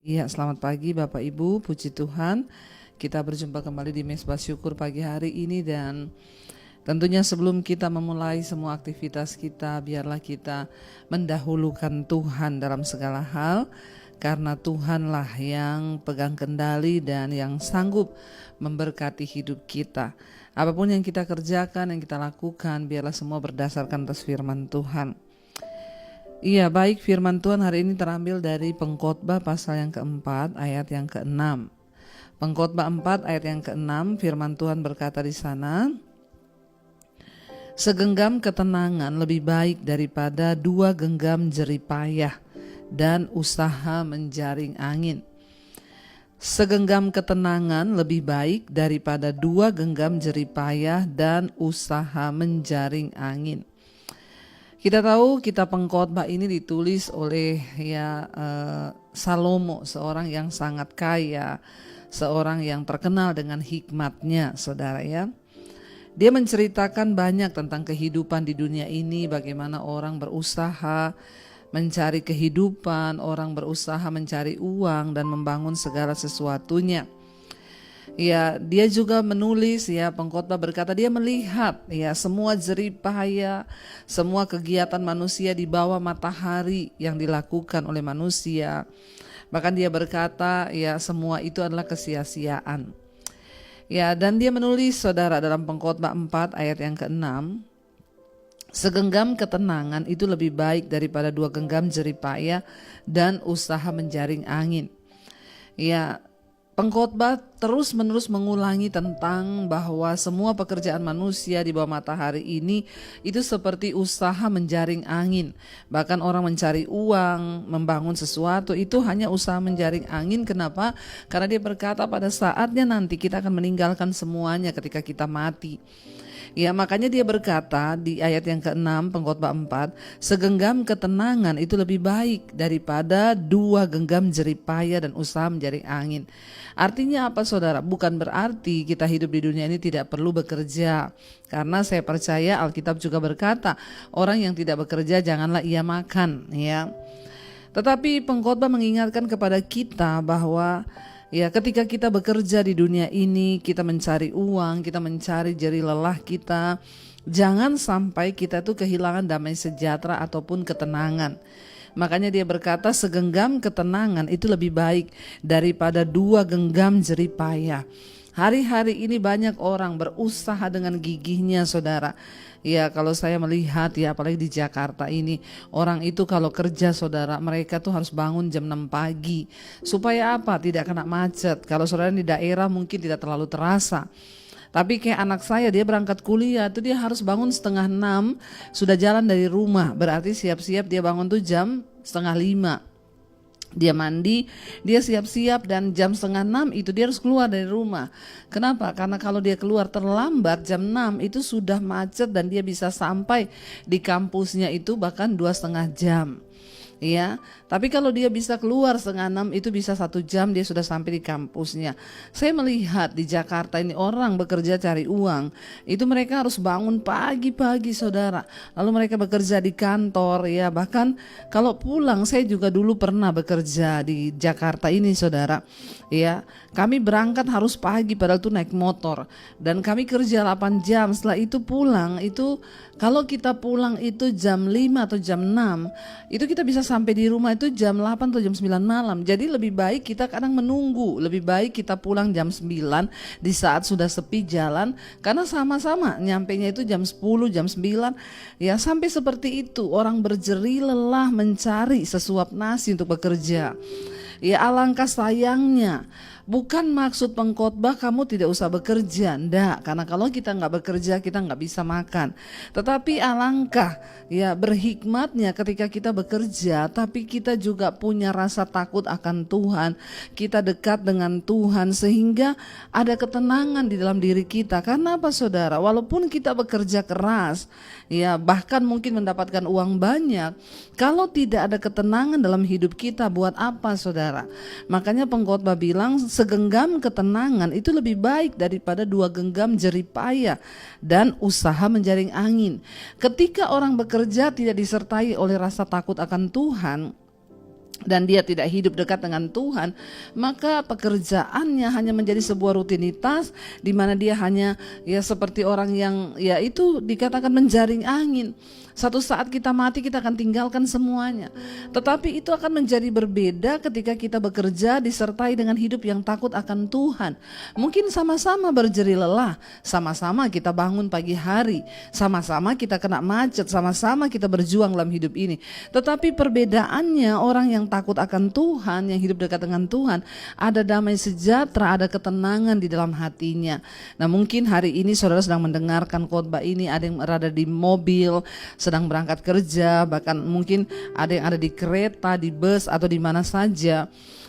Iya, selamat pagi Bapak Ibu, puji Tuhan. Kita berjumpa kembali di Mesbah Syukur pagi hari ini, dan tentunya sebelum kita memulai semua aktivitas kita, biarlah kita mendahulukan Tuhan dalam segala hal, karena Tuhanlah yang pegang kendali dan yang sanggup memberkati hidup kita. Apapun yang kita kerjakan, yang kita lakukan, biarlah semua berdasarkan atas firman Tuhan. Iya, baik, firman Tuhan hari ini terambil dari Pengkhotbah pasal yang keempat ayat yang keenam. Pengkhotbah 4 ayat yang keenam, firman Tuhan berkata di sana, segenggam ketenangan lebih baik daripada 2 genggam jeripayah dan usaha menjaring angin. Segenggam ketenangan lebih baik daripada 2 genggam jeripayah dan usaha menjaring angin. Kita tahu kitab Pengkhotbah ini ditulis oleh Salomo, seorang yang sangat kaya, seorang yang terkenal dengan hikmatnya, saudara ya. Dia menceritakan banyak tentang kehidupan di dunia ini, bagaimana orang berusaha mencari kehidupan, orang berusaha mencari uang dan membangun segala sesuatunya. Ya, dia juga menulis, ya, pengkhotbah berkata dia melihat ya semua jeripaya, semua kegiatan manusia di bawah matahari yang dilakukan oleh manusia. Bahkan dia berkata ya semua itu adalah kesia-siaan. Ya, dan dia menulis, saudara, dalam Pengkhotbah 4 ayat yang ke-6, segenggam ketenangan itu lebih baik daripada 2 genggam jeripaya dan usaha menjaring angin. Ya, Pengkhotbah terus-menerus mengulangi tentang bahwa semua pekerjaan manusia di bawah matahari ini itu seperti usaha menjaring angin. Bahkan orang mencari uang, membangun sesuatu itu hanya usaha menjaring angin. Kenapa? Karena dia berkata pada saatnya nanti kita akan meninggalkan semuanya ketika kita mati. Ya, makanya dia berkata di ayat yang ke-6 Pengkhotbah 4, segenggam ketenangan itu lebih baik daripada 2 genggam jeripaya dan usaha menjaring angin. Artinya apa, saudara? Bukan berarti kita hidup di dunia ini tidak perlu bekerja. Karena saya percaya Alkitab juga berkata, orang yang tidak bekerja janganlah ia makan, ya. Tetapi Pengkhotbah mengingatkan kepada kita bahwa ya, ketika kita bekerja di dunia ini, kita mencari uang, kita mencari jerih lelah kita, jangan sampai kita tuh kehilangan damai sejahtera ataupun ketenangan. Makanya dia berkata segenggam ketenangan itu lebih baik daripada 2 genggam jeripayah. Hari-hari ini banyak orang berusaha dengan gigihnya, saudara. Ya, kalau saya melihat ya, apalagi di Jakarta ini, orang itu kalau kerja, saudara, mereka tuh harus bangun jam 6 pagi. Supaya apa? Tidak kena macet. Kalau saudara di daerah mungkin tidak terlalu terasa. Tapi kayak anak saya, dia berangkat kuliah tuh dia harus bangun 5:30, sudah jalan dari rumah. Berarti siap-siap dia bangun tuh jam 4:30. Dia mandi, dia siap-siap, dan jam 5:30 itu dia harus keluar dari rumah. Kenapa? Karena kalau dia keluar terlambat jam 6 itu sudah macet dan dia bisa sampai di kampusnya itu bahkan 2,5 jam. Ya, tapi kalau dia bisa keluar 5:30 itu bisa 1 jam dia sudah sampai di kampusnya. Saya melihat di Jakarta ini orang bekerja cari uang, itu mereka harus bangun pagi-pagi, saudara. Lalu mereka bekerja di kantor, ya. Bahkan kalau pulang, saya juga dulu pernah bekerja di Jakarta ini, saudara. Ya, kami berangkat harus pagi padahal tuh naik motor, dan kami kerja 8 jam. Setelah itu pulang, itu kalau kita pulang itu jam 5 atau jam 6, itu kita bisa sampai di rumah itu jam 8 atau jam 9 malam. Jadi lebih baik kita kadang menunggu, lebih baik kita pulang jam 9 di saat sudah sepi jalan, karena sama-sama nyampainya itu jam 10, jam 9. Ya, sampai seperti itu orang berjerih lelah mencari sesuap nasi untuk bekerja. Ya, alangkah sayangnya. Bukan maksud pengkhotbah kamu tidak usah bekerja, enggak, karena kalau kita nggak bekerja kita nggak bisa makan. Tetapi alangkah ya berhikmatnya ketika kita bekerja, tapi kita juga punya rasa takut akan Tuhan, kita dekat dengan Tuhan sehingga ada ketenangan di dalam diri kita. Karena apa, saudara? Walaupun kita bekerja keras, ya bahkan mungkin mendapatkan uang banyak, kalau tidak ada ketenangan dalam hidup kita, buat apa, saudara? Makanya pengkhotbah bilang segenggam ketenangan itu lebih baik daripada 2 genggam jeripaya dan usaha menjaring angin. Ketika orang bekerja tidak disertai oleh rasa takut akan Tuhan, dan dia tidak hidup dekat dengan Tuhan, maka pekerjaannya hanya menjadi sebuah rutinitas di mana dia hanya ya seperti orang yang ya itu dikatakan menjaring angin. Satu saat kita mati, kita akan tinggalkan semuanya. Tetapi itu akan menjadi berbeda ketika kita bekerja disertai dengan hidup yang takut akan Tuhan. Mungkin sama-sama berjeri lelah, sama-sama kita bangun pagi hari, sama-sama kita kena macet, sama-sama kita berjuang dalam hidup ini. Tetapi perbedaannya, orang yang takut akan Tuhan, yang hidup dekat dengan Tuhan, ada damai sejahtera, ada ketenangan di dalam hatinya. Nah, mungkin hari ini saudara sedang mendengarkan khotbah ini, ada yang berada di mobil, sedang berangkat kerja, bahkan mungkin ada yang ada di kereta, di bus, atau di mana saja.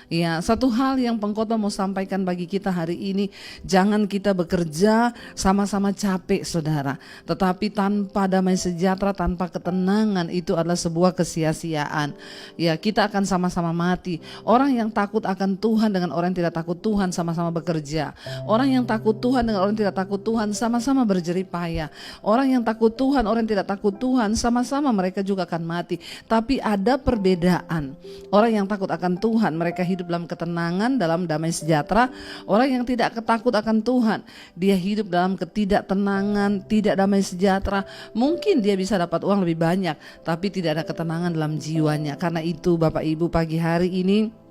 Ya, satu hal yang pengkhotbah mau sampaikan bagi kita hari ini, jangan kita bekerja sama-sama capek saudara, tetapi tanpa damai sejahtera, tanpa ketenangan, itu adalah sebuah kesia-siaan. Ya, kita akan sama-sama mati. Orang yang takut akan Tuhan dengan orang yang tidak takut Tuhan sama-sama bekerja. Orang yang takut Tuhan dengan orang yang tidak takut Tuhan sama-sama berjerih payah. Orang yang takut Tuhan, orang yang tidak takut Tuhan, sama-sama mereka juga akan mati. Tapi ada perbedaan. Orang yang takut akan Tuhan, mereka hidup dalam ketenangan, dalam damai sejahtera. Orang yang tidak takut akan Tuhan, dia hidup dalam ketidaktenangan, tidak damai sejahtera. Mungkin dia bisa dapat uang lebih banyak, tapi tidak ada ketenangan dalam jiwanya. Karena itu Bapak Ibu, pagi hari ini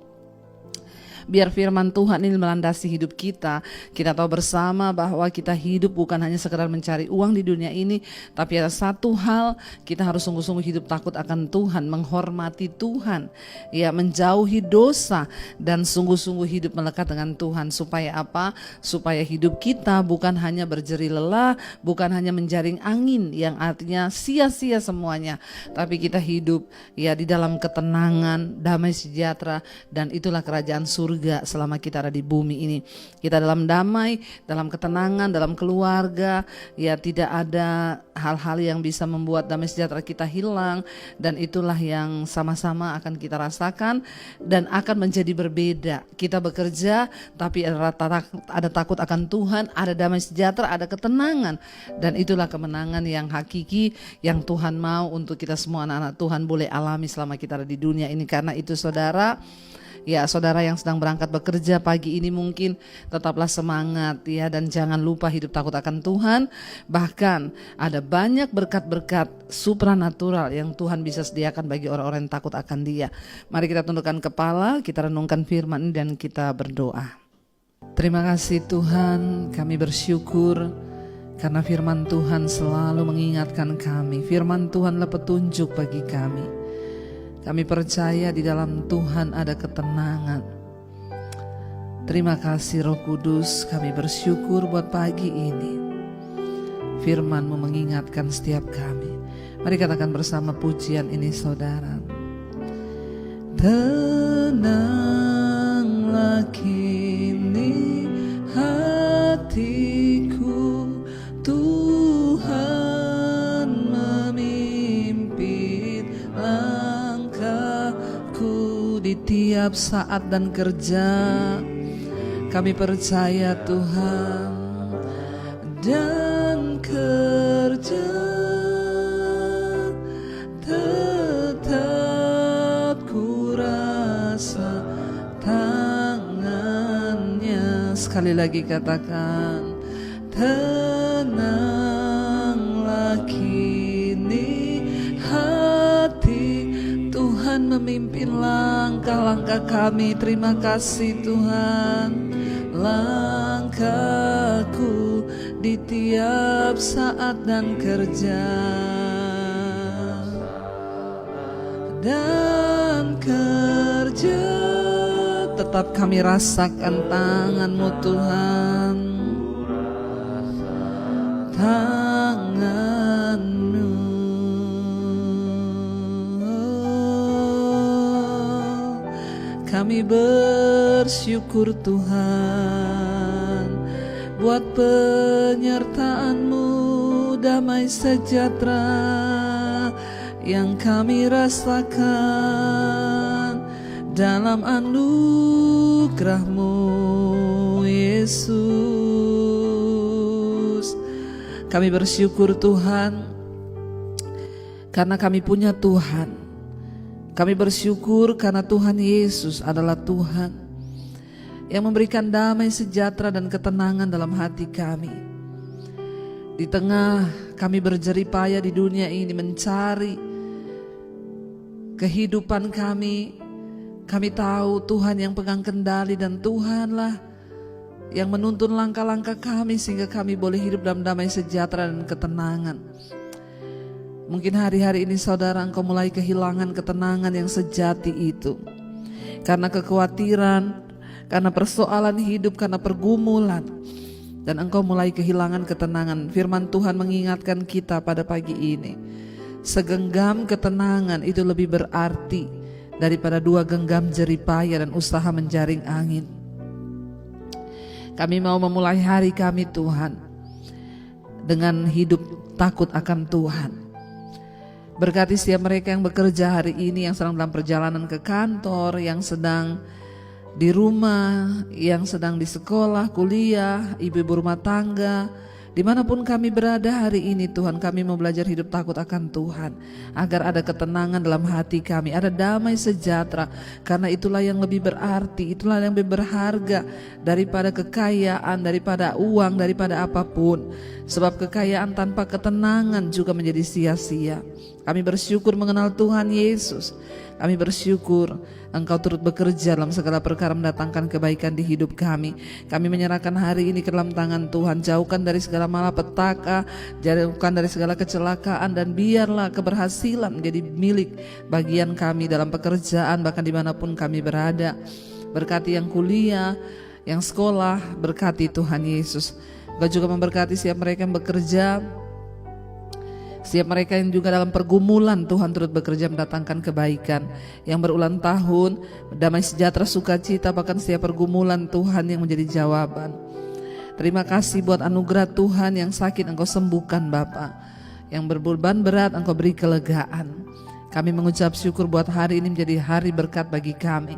biar firman Tuhan ini melandasi hidup kita. Kita tahu bersama bahwa kita hidup bukan hanya sekedar mencari uang di dunia ini, tapi ada satu hal, kita harus sungguh-sungguh hidup takut akan Tuhan, menghormati Tuhan, ya, menjauhi dosa, dan sungguh-sungguh hidup melekat dengan Tuhan. Supaya apa? Supaya hidup kita bukan hanya berjeri lelah, bukan hanya menjaring angin yang artinya sia-sia semuanya, tapi kita hidup ya di dalam ketenangan, damai sejahtera, dan itulah kerajaan surga selama kita ada di bumi ini. Kita dalam damai, dalam ketenangan, dalam keluarga, ya tidak ada hal-hal yang bisa membuat damai sejahtera kita hilang, dan itulah yang sama-sama akan kita rasakan dan akan menjadi berbeda. Kita bekerja tapi ada takut akan Tuhan, ada damai sejahtera, ada ketenangan, dan itulah kemenangan yang hakiki yang Tuhan mau untuk kita semua anak-anak Tuhan boleh alami selama kita ada di dunia ini. Karena itu saudara, ya, saudara yang sedang berangkat bekerja pagi ini mungkin tetaplah semangat ya, dan jangan lupa hidup takut akan Tuhan. Bahkan ada banyak berkat-berkat supranatural yang Tuhan bisa sediakan bagi orang-orang yang takut akan Dia. Mari kita tundukkan kepala, kita renungkan firman ini dan kita berdoa. Terima kasih Tuhan, kami bersyukur karena firman Tuhan selalu mengingatkan kami. Firman Tuhanlah petunjuk bagi kami. Kami percaya di dalam Tuhan ada ketenangan. Terima kasih Roh Kudus, kami bersyukur buat pagi ini. Firman-Mu mengingatkan setiap kami. Mari katakan bersama pujian ini saudara. Tenanglah kini hatiku, Tuhan memimpin di tiap saat dan kerja. Kami percaya Tuhan, dan kerja tetap ku rasa tangannya. Sekali lagi katakan, tenanglah kini hati, Tuhan memimpin langkah-langkah kami. Terima kasih Tuhan, langkahku di tiap saat dan kerja, dan kerja tetap kami rasakan tangan-Mu Tuhan, tangan-Mu. Kami bersyukur Tuhan buat penyertaan-Mu, damai sejahtera yang kami rasakan dalam anugerah-Mu Yesus. Kami bersyukur Tuhan karena kami punya Tuhan, Kami bersyukur karena Tuhan Yesus adalah Tuhan yang memberikan damai sejahtera dan ketenangan dalam hati kami. Di tengah kami berjeripaya di dunia ini mencari kehidupan kami tahu Tuhan yang pegang kendali dan Tuhanlah yang menuntun langkah-langkah kami sehingga kami boleh hidup dalam damai sejahtera dan ketenangan. Mungkin hari-hari ini saudara engkau mulai kehilangan ketenangan yang sejati itu karena kekhawatiran, karena persoalan hidup, karena pergumulan, dan engkau mulai kehilangan ketenangan. Firman Tuhan mengingatkan kita pada pagi ini, segenggam ketenangan itu lebih berarti daripada 2 genggam jeripaya dan usaha menjaring angin. Kami mau memulai hari kami Tuhan dengan hidup takut akan Tuhan. Berkati setiap mereka yang bekerja hari ini, yang sedang dalam perjalanan ke kantor, yang sedang di rumah, yang sedang di sekolah, kuliah, ibu-ibu rumah tangga, dimanapun kami berada hari ini Tuhan, kami mau belajar hidup takut akan Tuhan, agar ada ketenangan dalam hati kami, ada damai sejahtera, karena itulah yang lebih berarti, itulah yang lebih berharga daripada kekayaan, daripada uang, daripada apapun. Sebab kekayaan tanpa ketenangan juga menjadi sia-sia. Kami bersyukur mengenal Tuhan Yesus. Kami bersyukur Engkau turut bekerja dalam segala perkara mendatangkan kebaikan di hidup kami. Kami menyerahkan hari ini ke dalam tangan Tuhan. Jauhkan dari segala malapetaka, jauhkan dari segala kecelakaan, dan biarlah keberhasilan menjadi milik bagian kami dalam pekerjaan, bahkan dimanapun kami berada. Berkati yang kuliah, yang sekolah, berkati Tuhan Yesus. Engkau juga memberkati setiap mereka yang bekerja, setiap mereka yang juga dalam pergumulan. Tuhan turut bekerja mendatangkan kebaikan yang berulang tahun, damai sejahtera, sukacita, bahkan setiap pergumulan Tuhan yang menjadi jawaban. Terima kasih buat anugerah Tuhan, yang sakit Engkau sembuhkan Bapa, yang berbeban berat Engkau beri kelegaan. Kami mengucap syukur buat hari ini menjadi hari berkat bagi kami.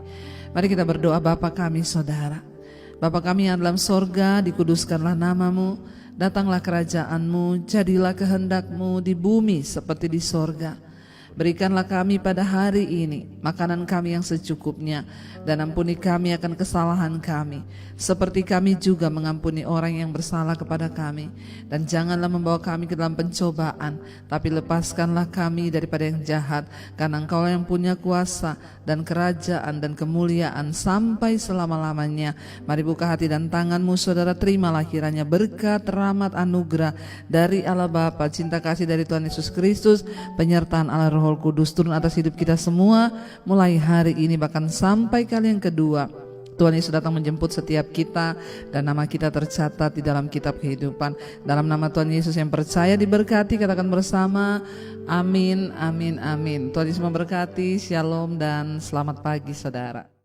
Mari kita berdoa. Bapa kami saudara, Bapa kami yang dalam sorga, dikuduskanlah namamu, datanglah kerajaan-Mu, jadilah kehendak-Mu di bumi seperti di sorga. Berikanlah kami pada hari ini makanan kami yang secukupnya, dan ampuni kami akan kesalahan kami, seperti kami juga mengampuni orang yang bersalah kepada kami. Dan janganlah membawa kami ke dalam pencobaan, tapi lepaskanlah kami daripada yang jahat, karena Engkau yang punya kuasa dan kerajaan dan kemuliaan sampai selama-lamanya. Mari buka hati dan tanganmu saudara, terimalah kiranya berkat, rahmat, anugerah dari Allah Bapa, cinta kasih dari Tuhan Yesus Kristus, penyertaan Allah Roh Kudus turun atas hidup kita semua mulai hari ini bahkan sampai kali yang kedua. Tuhan Yesus datang menjemput setiap kita dan nama kita tercatat di dalam kitab kehidupan. Dalam nama Tuhan Yesus yang percaya diberkati, katakan bersama amin, amin, amin. Tuhan Yesus memberkati. Shalom dan selamat pagi saudara.